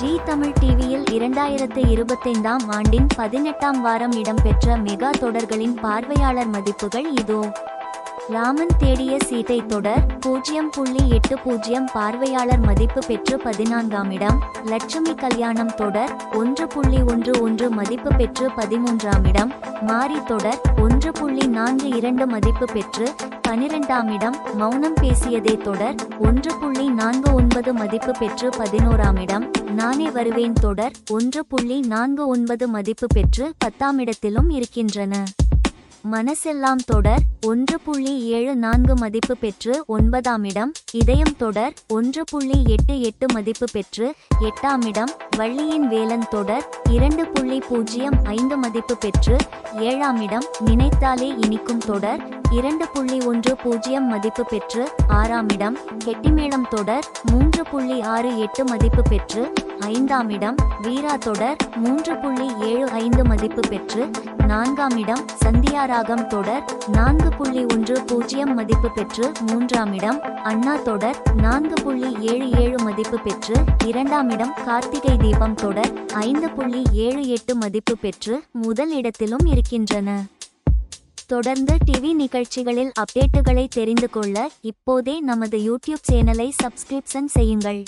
ஜீ தமிழ் டிவியில் 2025ஆம் ஆண்டின் 18ஆம் வாரம் இடம்பெற்ற மெகா தொடர்களின் பார்வையாளர் மதிப்புகள் இதோ. ராமன் தேடிய சீதை தொடர் 0.80 பார்வையாளர் மதிப்பு பெற்று 14ஆம் இடம். லட்சுமி கல்யாணம் தொடர் 1.11 மதிப்பு பெற்று 13ஆம் இடம். மாரி தொடர் 1.42 மதிப்பு பெற்று 12ஆம் இடம். மௌனம் பேசியதே தொடர் 1.49 மதிப்பு பெற்று 11ஆம் இடம். நானே வருவேன் தொடர் 1.49 மதிப்பு பெற்று 10ஆம் இடத்திலும் இருக்கின்றன. மனசெல்லாம் தொடர் 1.74 மதிப்பு பெற்று 9ஆம் இடம். இதயம் தொடர் 1.88 மதிப்பு பெற்று 8ஆம் இடம். வள்ளியின் வேலன் தொடர் 2.05 மதிப்பு பெற்று 7ஆம் இடம். நினைத்தாலே இனிக்கும் தொடர் 2.10 மதிப்பு பெற்று 6ஆம் இடம். கெட்டிமேளம் தொடர் 3.68 மதிப்பு பெற்று 5ஆம் இடம். வீரா தொடர் 3.75 மதிப்பு பெற்று 4ஆம் இடம். சந்தியாராகம் தொடர் 4.10 மதிப்பு பெற்று 3ஆம் இடம். அண்ணா தொடர் 4.77 மதிப்பு பெற்று 2ஆம் இடம். கார்த்திகை தீபம் தொடர் 5.78 மதிப்பு பெற்று முதல் இடத்திலும் இருக்கின்றன. தொடர்ந்து டிவி நிகழ்ச்சிகளில் அப்டேட்டுகளை தெரிந்து கொள்ள இப்போதே நமது யூடியூப் சேனலை சப்ஸ்கிரிப்ஷன் செய்யுங்கள்.